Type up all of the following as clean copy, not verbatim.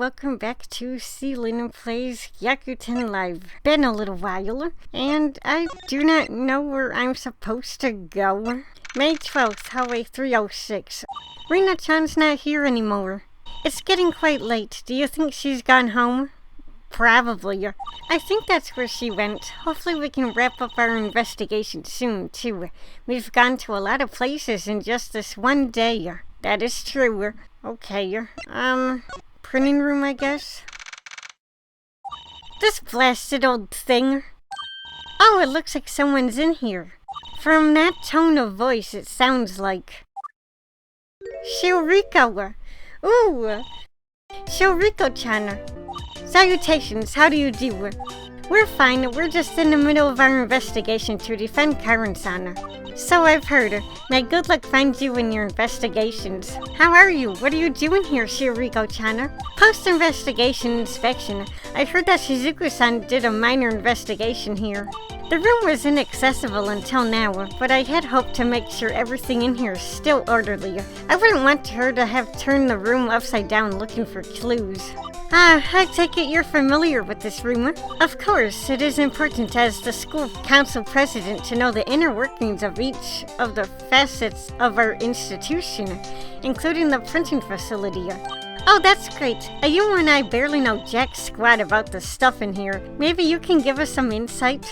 welcome back to Celine Plays Gyakuten Live. Been a little while, and I do not know where I'm supposed to go. May 12th, hallway 306. Rina-chan's not here anymore. It's getting quite late. Do you think she's gone home? Probably. I think that's where she went. Hopefully we can wrap up our investigation soon, too. We've gone to a lot of places in just this one day. That is true. Okay, printing room, I guess? This blasted old thing. Oh, it looks like someone's in here. From that tone of voice, it sounds like Shioriko. Ooh! Shioriko-chan. Salutations, how do you do? We're fine, we're just in the middle of our investigation to defend Karin-san. So I've heard. May good luck find you in your investigations. How are you? What are you doing here, Shioriko-chan? Post-investigation inspection. I heard that Shizuku-san did a minor investigation here. The room was inaccessible until now, but I had hoped to make sure everything in here is still orderly. I wouldn't want her to have turned the room upside down looking for clues. I take it you're familiar with this room. Of course, it is important as the school council president to know the inner workings of each of the facets of our institution, including the printing facility. Oh, that's great. You and I barely know jack squat about the stuff in here. Maybe you can give us some insight?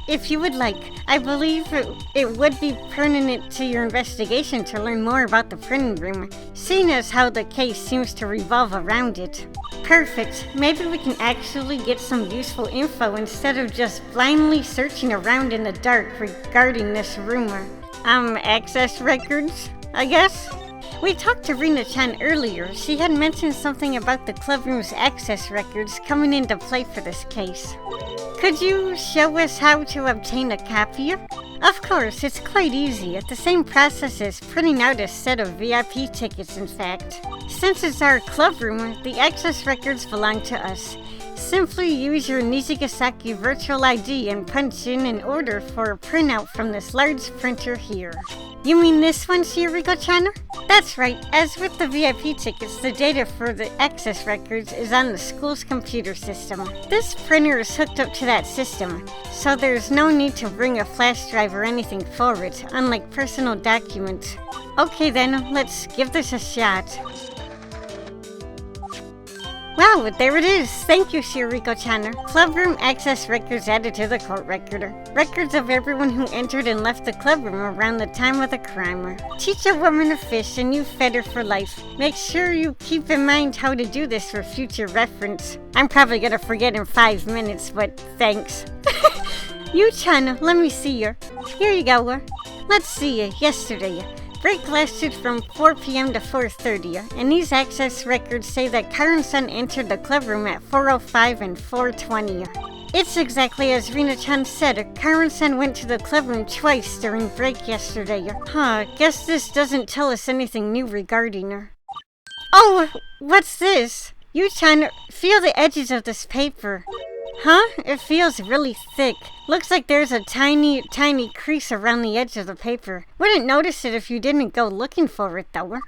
If you would like. I believe it would be pertinent to your investigation to learn more about the printing room, seeing as how the case seems to revolve around it. Perfect. Maybe we can actually get some useful info instead of just blindly searching around in the dark regarding this rumor. Access records, I guess? We talked to Rina-chan earlier. She had mentioned something about the clubroom's access records coming into play for this case. Could you show us how to obtain a copy? Of course, it's quite easy. It's the same process as printing out a set of VIP tickets, in fact. Since it's our clubroom, the access records belong to us. Simply use your Nijigasaki virtual ID and punch in an order for a printout from this large printer here. You mean this one, Shioriko-chan? That's right. As with the VIP tickets, the data for the access records is on the school's computer system. This printer is hooked up to that system, so there's no need to bring a flash drive or anything for it, unlike personal documents. Okay then, let's give this a shot. Wow, there it is! Thank you, Shioriko-chan. Clubroom access records added to the court record. Records of everyone who entered and left the clubroom around the time of the crime. Teach a woman to fish and you fed her for life. Make sure you keep in mind how to do this for future reference. I'm probably gonna forget in 5 minutes, but thanks. You-chan, let me see you. Here you go. Let's see you. Yesterday. Break lasted from 4 p.m. to 4:30, and these access records say that Karin-san entered the clubroom at 4:05 and 4:20. It's exactly as Rina-chan said. Karin-san went to the clubroom twice during break yesterday. Guess this doesn't tell us anything new regarding her. Oh, what's this? You-chan, feel the edges of this paper. Huh? It feels really thick. Looks like there's a tiny crease around the edge of the paper. Wouldn't notice it if you didn't go looking for it, though.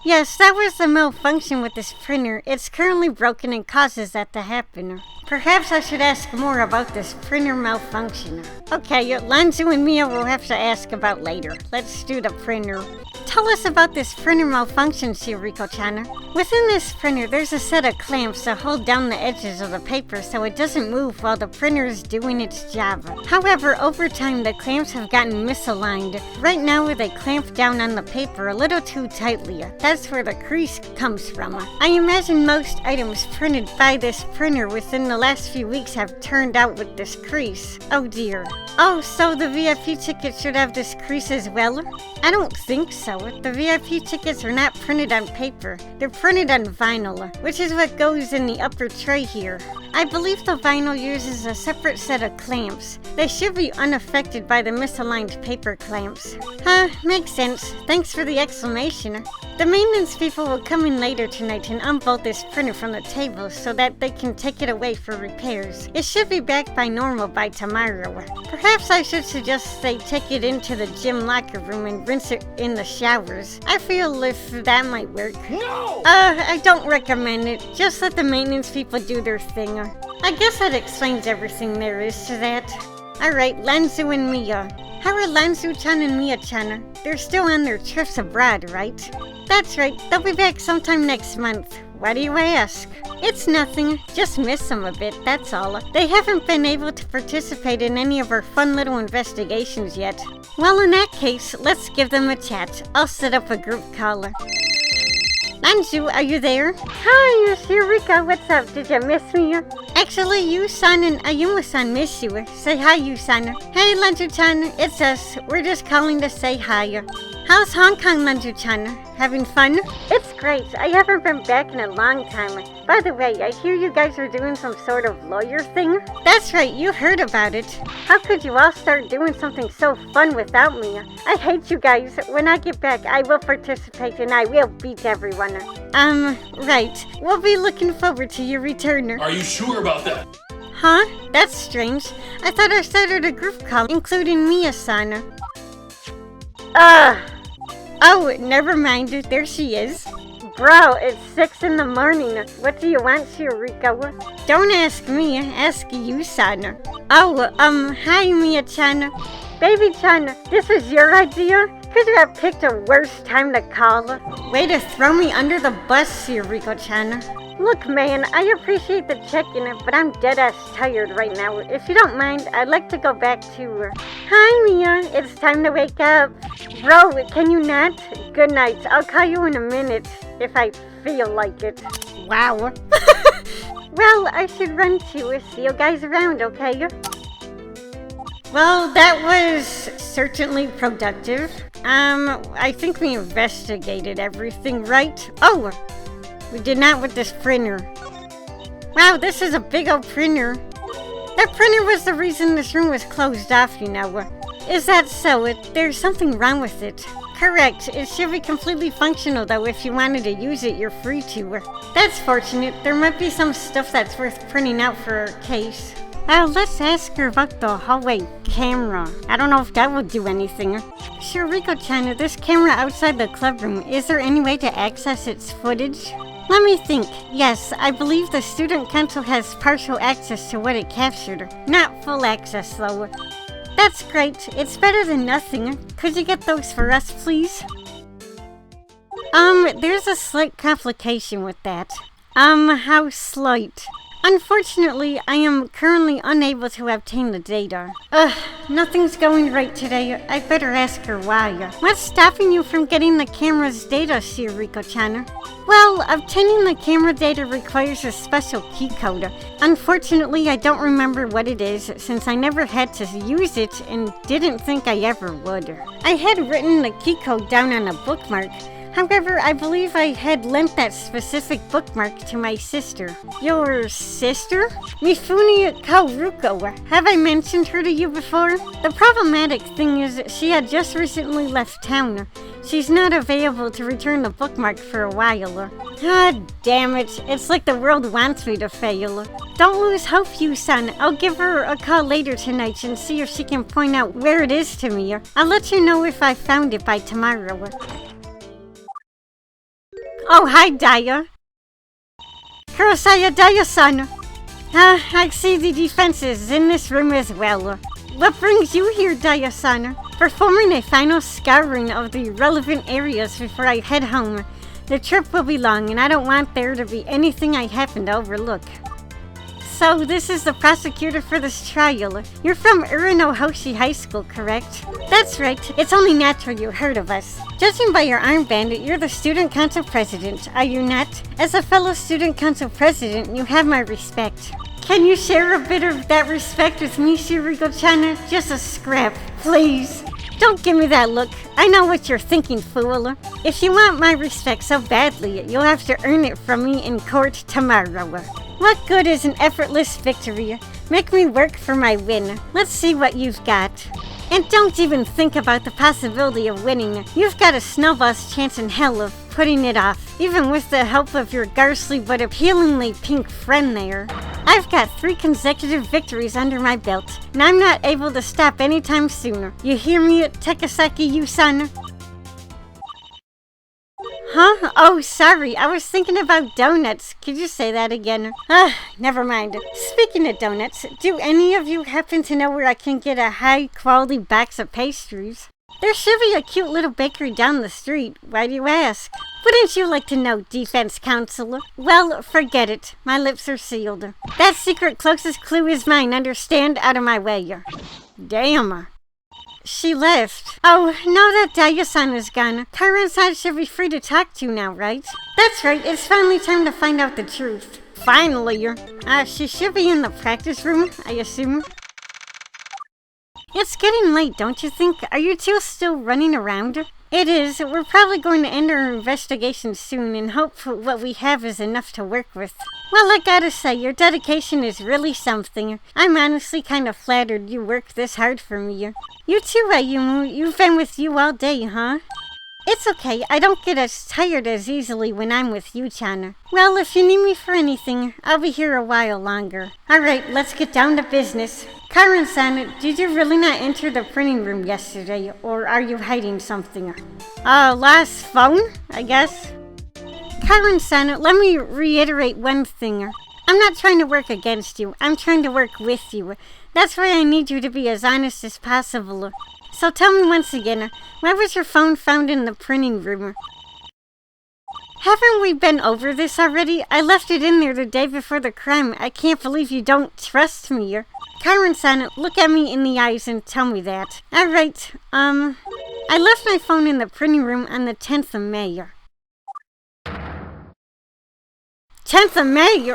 Yes, that was the malfunction with this printer. It's currently broken and causes that to happen. Perhaps I should ask more about this printer malfunction. Okay, Lanzu and Mia will have to ask about later. Let's do the printer. Tell us about this printer malfunction, Shioriko-chan. Within this printer, there's a set of clamps that hold down the edges of the paper so it doesn't move while the printer is doing its job. However, over time, the clamps have gotten misaligned. Right now, they clamp down on the paper a little too tightly. That's where the crease comes from. I imagine most items printed by this printer within the last few weeks have turned out with this crease. Oh dear. Oh, so the VIP tickets should have this crease as well? I don't think so. The VIP tickets are not printed on paper. They're printed on vinyl, which is what goes in the upper tray here. I believe the vinyl uses a separate set of clamps. They should be unaffected by the misaligned paper clamps. Makes sense. Thanks for the explanation. The maintenance people will come in later tonight and unbolt this printer from the table so that they can take it away for repairs. It should be back by normal by tomorrow. Perhaps I should suggest they take it into the gym locker room and rinse it in the showers. I feel if that might work. No! I don't recommend it. Just let the maintenance people do their thing. I guess that explains everything there is to that. Alright, Lanzu and Mia. How are Lanzu-chan and Mia-chan? They're still on their trips abroad, right? That's right, they'll be back sometime next month. Why do you ask? It's nothing, just miss them a bit, that's all. They haven't been able to participate in any of our fun little investigations yet. Well, in that case, let's give them a chat. I'll set up a group call. Lanzu, are you there? Hi, Yurika, what's up? Did you miss me? Actually, Yu-san and Ayuma-san miss you. Say hi, Yu-san. Hey, Lanzu-chan, it's us. We're just calling to say hi. How's Hong Kong, Lanzu-chan? Having fun? It's great. I haven't been back in a long time. By the way, I hear you guys are doing some sort of lawyer thing? That's right, you heard about it. How could you all start doing something so fun without me? I hate you guys. When I get back, I will participate and I will beat everyone. Right. We'll be looking forward to your return. Are you sure about that? Huh? That's strange. I thought I started a group call, including Mia-san. Oh, never mind. There she is. Bro, it's 6 in the morning. What do you want, Shiriko? Don't ask me. Ask Yu-san. Oh, hi, Mia-chan. Baby-chan, this was your idea? Could you have picked a worse time to call? Way to throw me under the bus, Shiriko-chan. Look, man, I appreciate the check-in, but I'm dead-ass tired right now. If you don't mind, I'd like to go back to... Hi, Mia. It's time to wake up. Bro, can you not? Good night. I'll call you in a minute, if I feel like it. Wow. Well, I should run too. See you guys around, okay? Well, that was certainly productive. I think we investigated everything, right? Oh! We did not with this printer. Wow, this is a big old printer. That printer was the reason this room was closed off, you know. Is that so? There's something wrong with it. Correct. It should be completely functional, though. If you wanted to use it, you're free to. That's fortunate. There might be some stuff that's worth printing out for our case. Let's ask her about the hallway camera. I don't know if that will do anything. Shiriko-chan, this camera outside the club room, is there any way to access its footage? Let me think. Yes, I believe the student council has partial access to what it captured. Not full access, though. That's great. It's better than nothing. Could you get those for us, please? There's a slight complication with that. How slight? Unfortunately, I am currently unable to obtain the data. Nothing's going right today. I better ask her why. What's stopping you from getting the camera's data, Shiriko-chan? Well, obtaining the camera data requires a special key code. Unfortunately, I don't remember what it is since I never had to use it and didn't think I ever would. I had written the key code down on a bookmark. However, I believe I had lent that specific bookmark to my sister. Your sister? Mifune Kaoruko. Have I mentioned her to you before? The problematic thing is she had just recently left town. She's not available to return the bookmark for a while. Damn it. It's like the world wants me to fail. Don't lose hope, Yu-san. I'll give her a call later tonight and see if she can point out where it is to me. I'll let you know if I found it by tomorrow. Oh, hi, Daya. Kurosaya Daya-san. I see the defenses in this room as well. What brings you here, Daya-san? Performing a final scouring of the relevant areas before I head home. The trip will be long, and I don't want there to be anything I happen to overlook. So, this is the prosecutor for this trial. You're from Uranohoshi High School, correct? That's right. It's only natural you heard of us. Judging by your armband, you're the student council president, are you not? As a fellow student council president, you have my respect. Can you share a bit of that respect with me, Shiriko-chan? Just a scrap, please. Don't give me that look. I know what you're thinking, fool. If you want my respect so badly, you'll have to earn it from me in court tomorrow. What good is an effortless victory? Make me work for my win. Let's see what you've got. And don't even think about the possibility of winning. You've got a snowball's chance in hell of putting it off, even with the help of your ghastly but appealingly pink friend there. I've got 3 consecutive victories under my belt, and I'm not able to stop anytime sooner. You hear me, Takasaki-you-san? Huh? Oh, sorry. I was thinking about donuts. Could you say that again? Never mind. Speaking of donuts, do any of you happen to know where I can get a high-quality box of pastries? There should be a cute little bakery down the street. Why do you ask? Wouldn't you like to know, defense counselor? Well, forget it. My lips are sealed. That secret closest clue is mine, understand? Out of my way. Damn. She left. Oh, now that Daya-san is gone, Karin-san should be free to talk to now, right? That's right, it's finally time to find out the truth. Finally. She should be in the practice room, I assume. It's getting late, don't you think? Are you two still running around? It is. We're probably going to end our investigation soon and hope what we have is enough to work with. Well, I gotta say, your dedication is really something. I'm honestly kind of flattered you worked this hard for me. You too, Ayumu. You've been with you all day, huh? It's okay. I don't get as tired as easily when I'm with you, Chana. Well, if you need me for anything, I'll be here a while longer. Alright, let's get down to business. Karin-san, did you really not enter the printing room yesterday, or are you hiding something? Lost phone, I guess? Karin-san, let me reiterate one thing. I'm not trying to work against you. I'm trying to work with you. That's why I need you to be as honest as possible. So tell me once again, why was your phone found in the printing room? Haven't we been over this already? I left it in there the day before the crime. I can't believe you don't trust me. Karin-san, look at me in the eyes and tell me that. Alright, I left my phone in the printing room on the 10th of May. 10th of May?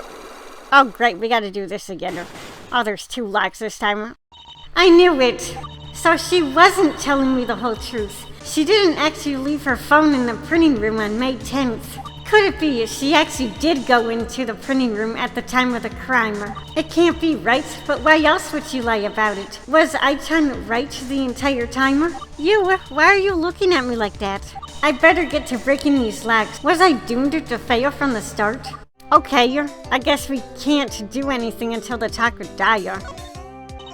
Oh great, we gotta do this again. Oh, there's 2 locks this time. I knew it. So she wasn't telling me the whole truth. She didn't actually leave her phone in the printing room on May 10th. Could it be she actually did go into the printing room at the time of the crime? It can't be, right? But why else would you lie about it? Was I-chan right the entire time? Why are you looking at me like that? I better get to breaking these locks. Was I doomed to fail from the start? Okay, I guess we can't do anything until the talk with Daya.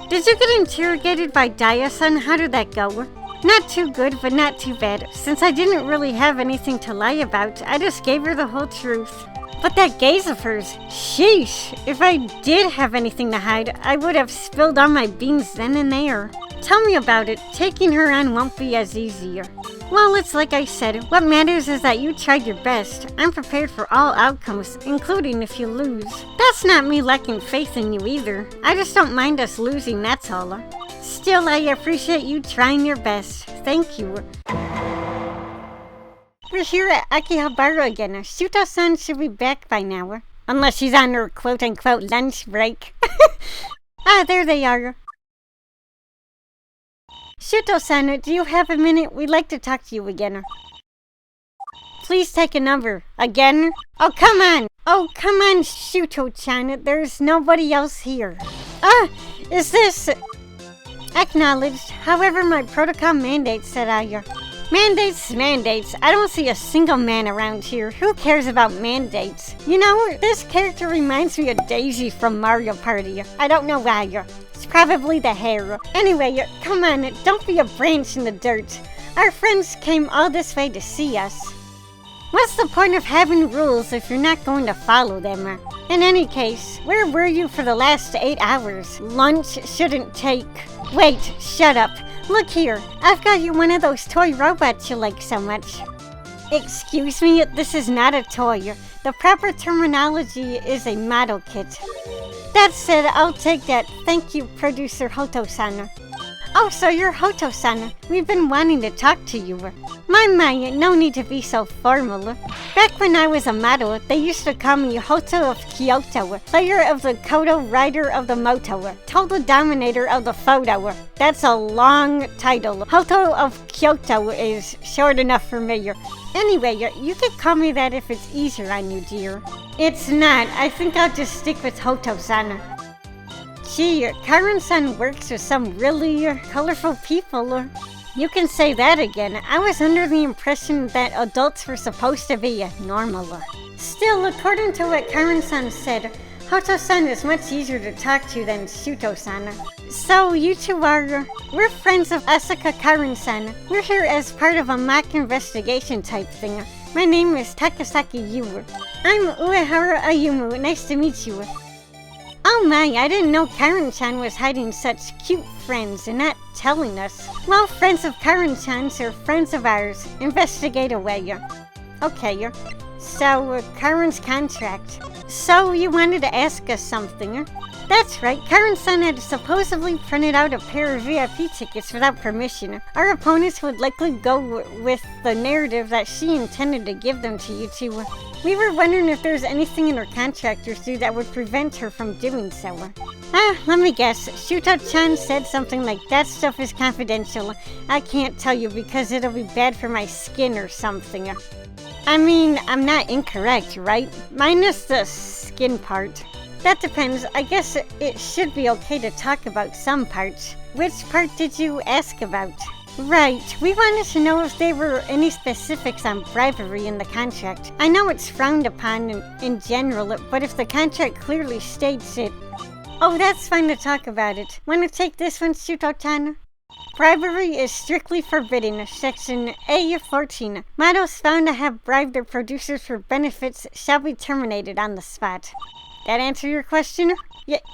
Did you get interrogated by Daya-san? How did that go? Not too good, but not too bad. Since I didn't really have anything to lie about, I just gave her the whole truth. But that gaze of hers, sheesh! If I did have anything to hide, I would have spilled all my beans then and there. Tell me about it. Taking her on won't be as easy. Well, it's like I said, what matters is that you tried your best. I'm prepared for all outcomes, including if you lose. That's not me lacking faith in you either. I just don't mind us losing, that's all. Still, I appreciate you trying your best. Thank you. We're here at Akihabara again. Shuto-san should be back by now. Unless she's on her quote-unquote lunch break. There they are. Shuto-san, do you have a minute? We'd like to talk to you again. Please take a number. Again? Oh, come on! Oh, come on, Shuto-chan. There's nobody else here. Is this... Acknowledged. However, my protocol mandates that I... Mandates. I don't see a single man around here. Who cares about mandates? You know, this character reminds me of Daisy from Mario Party. I don't know why. It's probably the hair. Anyway, come on, don't be a branch in the dirt. Our friends came all this way to see us. What's the point of having rules if you're not going to follow them? In any case, where were you for the last 8 hours? Lunch shouldn't take... Wait, shut up. Look here, I've got you one of those toy robots you like so much. Excuse me, this is not a toy. The proper terminology is a model kit. That said, I'll take that. Thank you, producer Hoto-san. Oh, so you're Hoto-san. We've been wanting to talk to you. My, no need to be so formal. Back when I was a model, they used to call me Hoto of Kyoto, player of the Kodo, rider of the moto, total dominator of the photo. That's a long title. Hoto of Kyoto is short enough for me. Anyway, you can call me that if it's easier on you, dear. It's not. I think I'll just stick with Hoto-san. Gee, Karin-san works with some really colorful people. You can say that again. I was under the impression that adults were supposed to be normal. Still, according to what Karin-san said, Hoto-san is much easier to talk to than Shuto-san. So, you two we're friends of Asaka Karin-san. We're here as part of a mock investigation type thing. My name is Takasaki Yu. I'm Uehara Ayumu. Nice to meet you. Oh my, I didn't know Karin-chan was hiding such cute friends and not telling us. Well, friends of Karin-chan's are friends of ours. Investigate away. Okay, so Karin's contract. So you wanted to ask us something? That's right, Karin-san had supposedly printed out a pair of VIP tickets without permission. Our opponents would likely go with the narrative that she intended to give them to you two. We were wondering if there's anything in her contract or two that would prevent her from doing so. Let me guess. Shuto-chan said something like, that stuff is confidential. I can't tell you because it'll be bad for my skin or something. I mean, I'm not incorrect, right? Minus the skin part. That depends. I guess it should be okay to talk about some parts. Which part did you ask about? Right. We wanted to know if there were any specifics on bribery in the contract. I know it's frowned upon in general, but if the contract clearly states it... Oh, that's fine to talk about it. Want to take this one, Shuto-chan? Bribery is strictly forbidden. Section A14. Models found to have bribed their producers for benefits shall be terminated on the spot. That answer your question?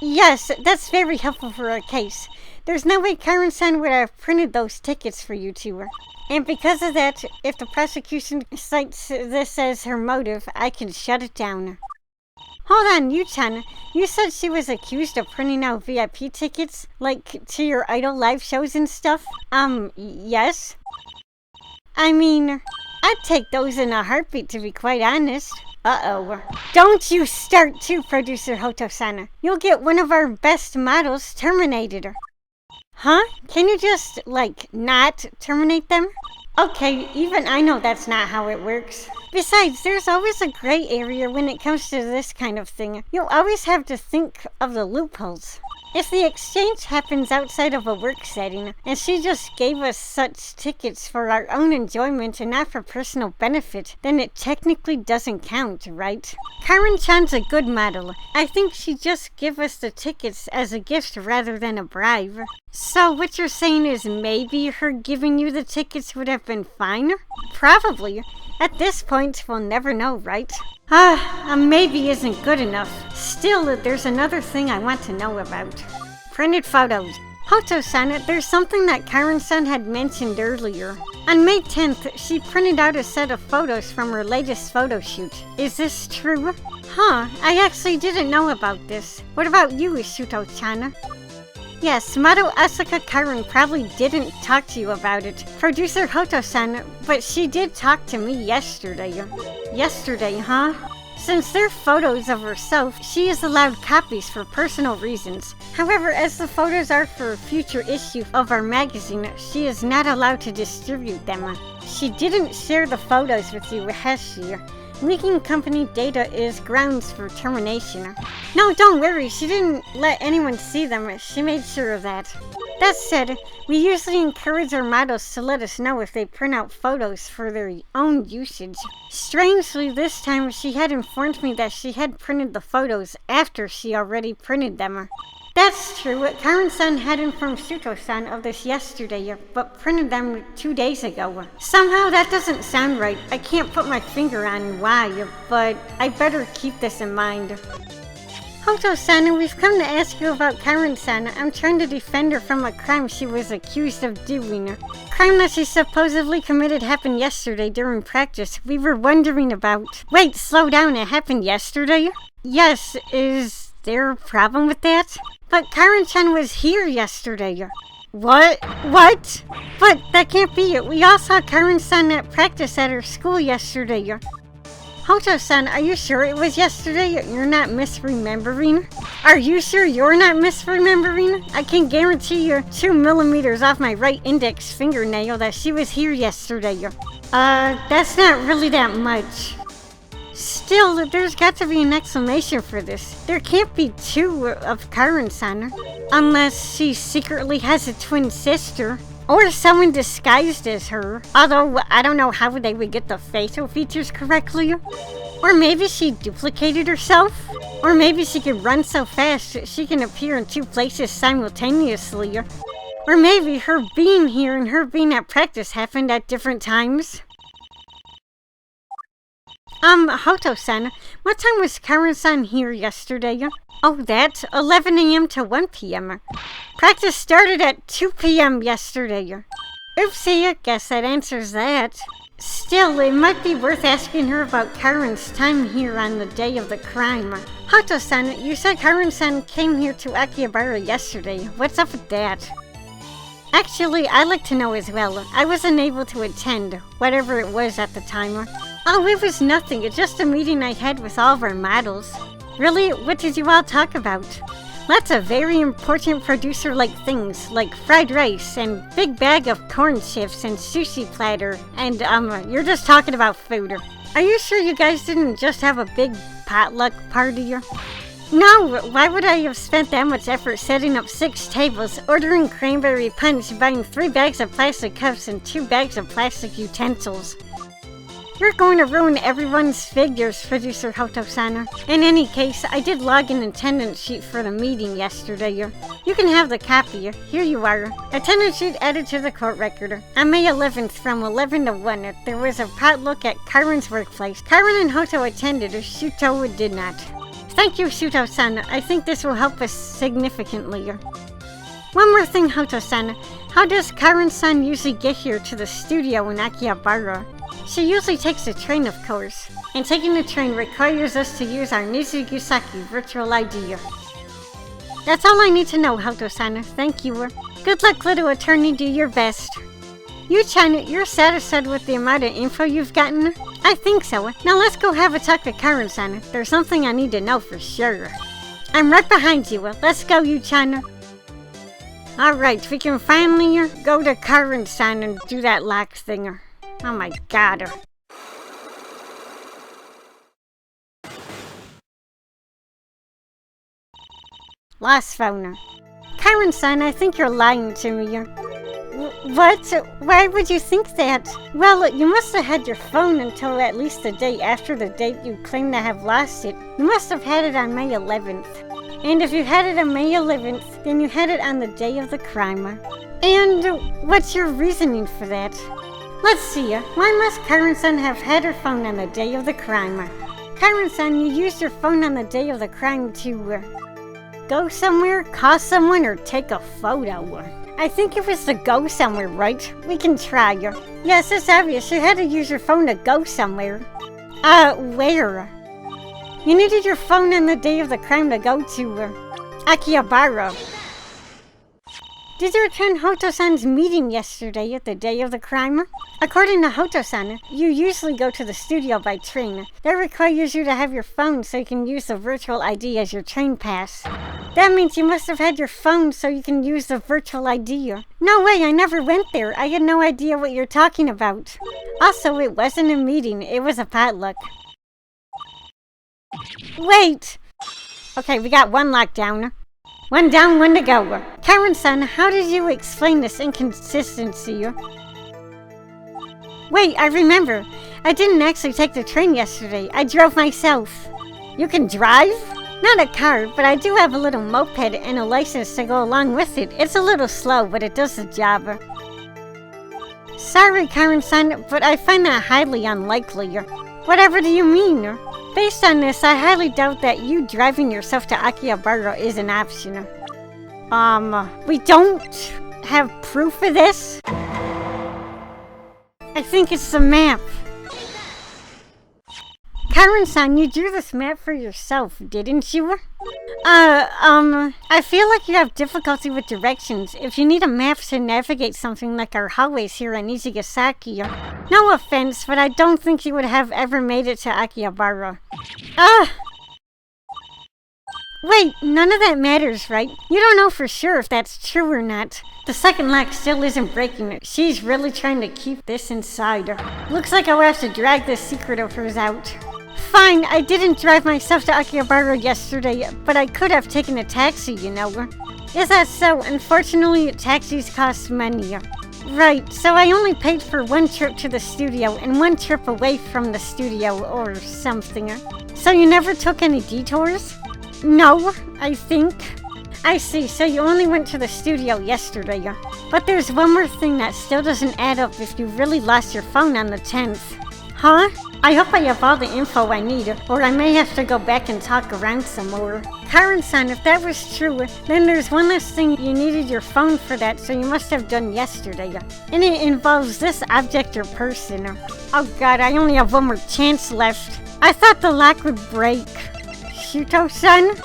Yes, that's very helpful for our case. There's no way Karin-san would have printed those tickets for you two. And because of that, if the prosecution cites this as her motive, I can shut it down. Hold on, Yu-chan. You said she was accused of printing out VIP tickets? Like, to your idol live shows and stuff? Yes? I mean, I'd take those in a heartbeat, to be quite honest. Uh-oh. Don't you start too, Producer Hoto-san. You'll get one of our best models terminated. Huh? Can you just, not terminate them? Okay, even I know that's not how it works. Besides, there's always a gray area when it comes to this kind of thing. You'll always have to think of the loopholes. If the exchange happens outside of a work setting, and she just gave us such tickets for our own enjoyment and not for personal benefit, then it technically doesn't count, right? Karin-chan's a good model. I think she just gave us the tickets as a gift rather than a bribe. So what you're saying is maybe her giving you the tickets would have been fine? Probably. At this point, we'll never know, right? A maybe isn't good enough. Still, there's another thing I want to know about. Printed photos. Hoto-san, there's something that Karin-san had mentioned earlier. On May 10th, she printed out a set of photos from her latest photo shoot. Is this true? Huh, I actually didn't know about this. What about you, Shuto-chan? Yes, model Asaka Karin probably didn't talk to you about it. Producer Hoto-san, but she did talk to me yesterday. Yesterday, huh? Since they're photos of herself, she is allowed copies for personal reasons. However, as the photos are for a future issue of our magazine, she is not allowed to distribute them. She didn't share the photos with you, has she? Leaking company data is grounds for termination. No, don't worry, she didn't let anyone see them. She made sure of that. That said, we usually encourage our models to let us know if they print out photos for their own usage. Strangely, this time she had informed me that she had printed the photos after she already printed them. That's true. Karin-san had informed Shuto-san of this yesterday, but printed them 2 days ago. Somehow that doesn't sound right. I can't put my finger on why, but I better keep this in mind. Hoto-san, we've come to ask you about Karin-san. I'm trying to defend her from a crime she was accused of doing. Crime that she supposedly committed happened yesterday during practice. We were wondering about... Wait, slow down. It happened yesterday? Yes, is there a problem with that? But Karin-chan was here yesterday. What? What? But that can't be it. We all saw Karin-san at practice at her school yesterday. Hoto-san, are you sure it was yesterday? You're not misremembering? Are you sure you're not misremembering? I can guarantee you 2 millimeters off my right index fingernail that she was here yesterday. That's not really that much. Still, there's got to be an explanation for this. There can't be 2 of Karin-san. Unless she secretly has a twin sister. Or someone disguised as her. Although, I don't know how they would get the facial features correctly. Or maybe she duplicated herself. Or maybe she can run so fast she can appear in 2 places simultaneously. Or maybe her being here and her being at practice happened at different times. Hoto-san, what time was Karin-san here yesterday? Oh, that's 11 a.m. to 1 p.m. Practice started at 2 p.m. yesterday. Oopsie, I guess that answers that. Still, it might be worth asking her about Karin's time here on the day of the crime. Hoto-san, you said Karin-san came here to Akihabara yesterday. What's up with that? Actually, I'd like to know as well. I wasn't able to attend, whatever it was at the time. Oh, it was nothing. It's just a meeting I had with all of our models. Really? What did you all talk about? Lots of very important producer-like things, like fried rice and big bag of corn chips and sushi platter. And, you're just talking about food. Are you sure you guys didn't just have a big potluck party? No, why would I have spent that much effort setting up 6 tables, ordering cranberry punch, buying 3 bags of plastic cups and 2 bags of plastic utensils? You're going to ruin everyone's figures, Producer Hoto-san. In any case, I did log an attendance sheet for the meeting yesterday. You can have the copy. Here you are. Attendance sheet added to the court record. On May 11th from 11 to 1, there was a potluck at Karin's workplace. Karin and Hoto attended, Shuto did not. Thank you, Shuto-san. I think this will help us significantly. One more thing, Hoto-san. How does Karin-san usually get here to the studio in Akihabara? She usually takes a train, of course, and taking the train requires us to use our Nijigasaki virtual ID. That's all I need to know, Hoto-san. Thank you. Good luck, little attorney. Do your best. Yu-chan, you're satisfied with the amount of info you've gotten? I think so. Now let's go have a talk to Karin-san. There's something I need to know for sure. I'm right behind you. Let's go, Yu-chan. Alright, we can finally go to Karin-san and do that lock thing. Oh my god. Lost phone. Karin-san, I think you're lying to me. What? Why would you think that? Well, you must have had your phone until at least the day after the date you claim to have lost it. You must have had it on May 11th. And if you had it on May 11th, then you had it on the day of the crime. And what's your reasoning for that? Let's see, why must Karin-san have had her phone on the day of the crime? Karin-san, you used your phone on the day of the crime to go somewhere, call someone, or take a photo. I think it was to go somewhere, right? We can try. Yes, it's obvious. You had to use your phone to go somewhere. Where? You needed your phone on the day of the crime to go to Akihabara. Did you attend Hoto-san's meeting yesterday at the day of the crime? According to Hoto-san, you usually go to the studio by train. That requires you to have your phone so you can use the virtual ID as your train pass. That means you must have had your phone so you can use the virtual ID. No way, I never went there. I had no idea what you're talking about. Also, it wasn't a meeting, it was a potluck. Wait! Okay, we got one lockdown. One down, one to go. Karin-san, how did you explain this inconsistency? Wait, I remember. I didn't actually take the train yesterday. I drove myself. You can drive? Not a car, but I do have a little moped and a license to go along with it. It's a little slow, but it does the job. Sorry, Karin-san, but I find that highly unlikely. Whatever do you mean? Based on this, I highly doubt that you driving yourself to Akihabara is an option. We don't have proof of this? I think it's the map. Karin-san, you drew this map for yourself, didn't you? I feel like you have difficulty with directions. If you need a map to navigate something like our hallways here at Nijigasaki, no offense, but I don't think you would have ever made it to Akihabara. Wait, none of that matters, right? You don't know for sure if that's true or not. The second lock still isn't breaking. She's really trying to keep this inside. Looks like I'll have to drag this secret of hers out. Fine, I didn't drive myself to Akihabara yesterday, but I could have taken a taxi, you know. Is that so? Unfortunately, taxis cost money. Right, so I only paid for one trip to the studio and one trip away from the studio or something. So you never took any detours? No, I think. I see, so you only went to the studio yesterday. But there's one more thing that still doesn't add up if you really lost your phone on the 10th. Huh? I hope I have all the info I need, or I may have to go back and talk around some more. Karin-san, if that was true, then there's one last thing you needed your phone for that, so you must have done yesterday. And it involves this object or person. Oh god, I only have one more chance left. I thought the lock would break. Shuto-san?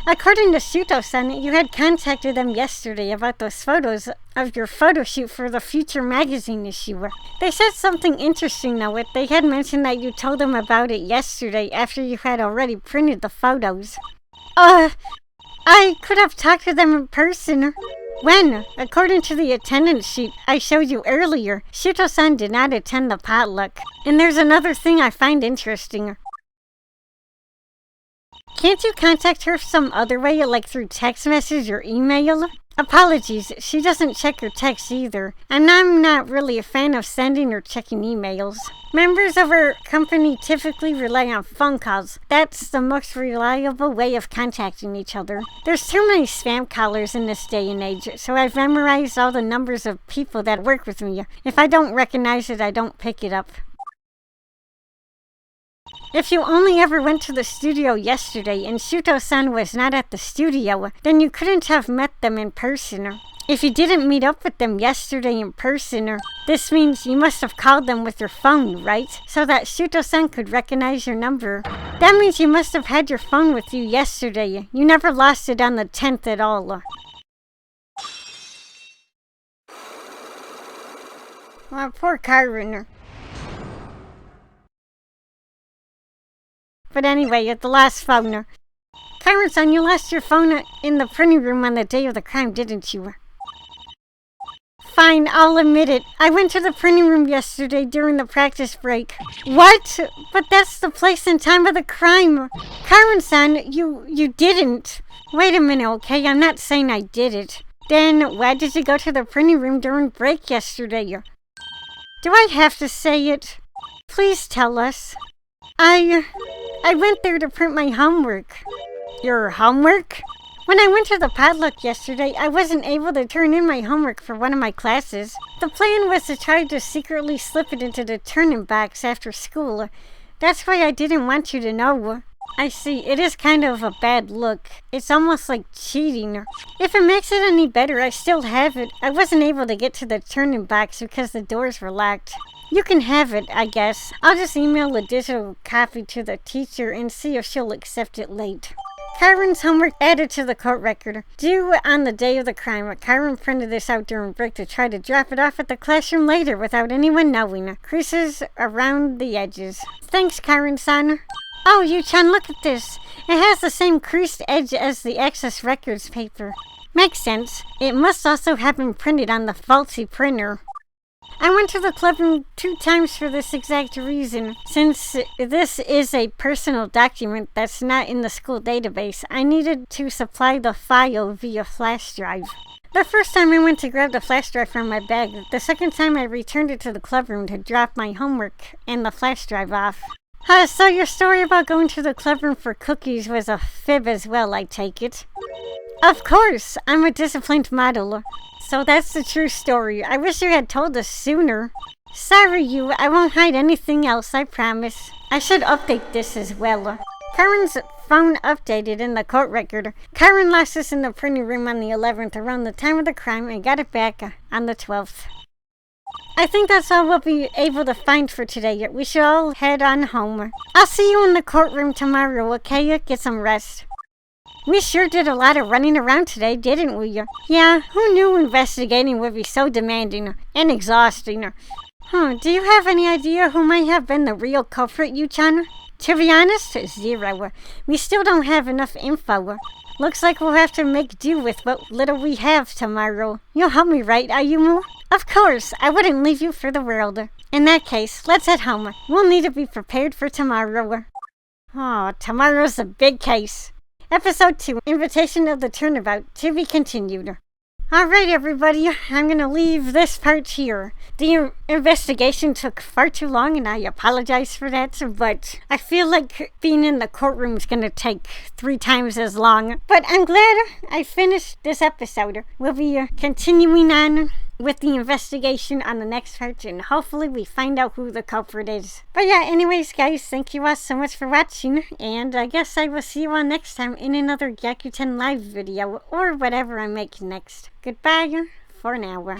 According to Shuto-san, you had contacted them yesterday about those photos of your photo shoot for the Future magazine issue. They said something interesting though. They had mentioned that you told them about it yesterday after you had already printed the photos. I could have talked to them in person. When? According to the attendance sheet I showed you earlier, Shuto-san did not attend the potluck. And there's another thing I find interesting. Can't you contact her some other way, like through text message or email? Apologies, she doesn't check her texts either, and I'm not really a fan of sending or checking emails. Members of our company typically rely on phone calls. That's the most reliable way of contacting each other. There's too many spam callers in this day and age, so I've memorized all the numbers of people that work with me. If I don't recognize it, I don't pick it up. If you only ever went to the studio yesterday and Shuto-san was not at the studio, then you couldn't have met them in person. If you didn't meet up with them yesterday in person, this means you must have called them with your phone, right? So that Shuto-san could recognize your number. That means you must have had your phone with you yesterday. You never lost it on the 10th at all. Well, poor Karin. But anyway, at the last phone. Karin-san, you lost your phone in the printing room on the day of the crime, didn't you? Fine, I'll admit it. I went to the printing room yesterday during the practice break. What? But that's the place and time of the crime. Karin-san, you didn't. Wait a minute, okay? I'm not saying I did it. Then why did you go to the printing room during break yesterday? Do I have to say it? Please tell us. I went there to print my homework. Your homework? When I went to the potluck yesterday, I wasn't able to turn in my homework for one of my classes. The plan was to try to secretly slip it into the turn-in box after school. That's why I didn't want you to know. I see, it is kind of a bad look. It's almost like cheating. If it makes it any better, I still have it. I wasn't able to get to the turn-in box because the doors were locked. You can have it, I guess. I'll just email a digital copy to the teacher and see if she'll accept it late. Karin's homework added to the court record. Due on the day of the crime, Karin printed this out during break to try to drop it off at the classroom later without anyone knowing. Creases around the edges. Thanks, Karin-san. Oh, Yu-chan, look at this. It has the same creased edge as the Access Records paper. Makes sense. It must also have been printed on the faulty printer. I went to the clubroom 2 times for this exact reason. Since this is a personal document that's not in the school database, I needed to supply the file via flash drive. The first time I went to grab the flash drive from my bag. The second time I returned it to the clubroom to drop my homework and the flash drive off. So your story about going to the clubroom for cookies was a fib as well, I take it? Of course! I'm a disciplined model. So that's the true story. I wish you had told us sooner. Sorry, I won't hide anything else, I promise. I should update this as well. Karin's phone updated in the court record. Karin lost this in the printing room on the 11th around the time of the crime and got it back on the 12th. I think that's all we'll be able to find for today. We should all head on home. I'll see you in the courtroom tomorrow, okay? Get some rest. We sure did a lot of running around today, didn't we? Yeah, who knew investigating would be so demanding and exhausting? Do you have any idea who might have been the real culprit, Yu-chan? To be honest, zero. We still don't have enough info. Looks like we'll have to make do with what little we have tomorrow. You'll help me, right, Ayumu? Of course, I wouldn't leave you for the world. In that case, let's head home. We'll need to be prepared for tomorrow. Oh, tomorrow's a big case. Episode 2, Invitation of the Turnabout, to be continued. Alright everybody, I'm gonna leave this part here. The investigation took far too long and I apologize for that, but I feel like being in the courtroom is gonna take 3 times as long. But I'm glad I finished this episode. We'll be continuing on with the investigation on the next part, and hopefully we find out who the culprit is. But yeah, anyways guys, thank you all so much for watching, and I guess I will see you all next time in another Gyakuten live video, or whatever I make next. Goodbye for now.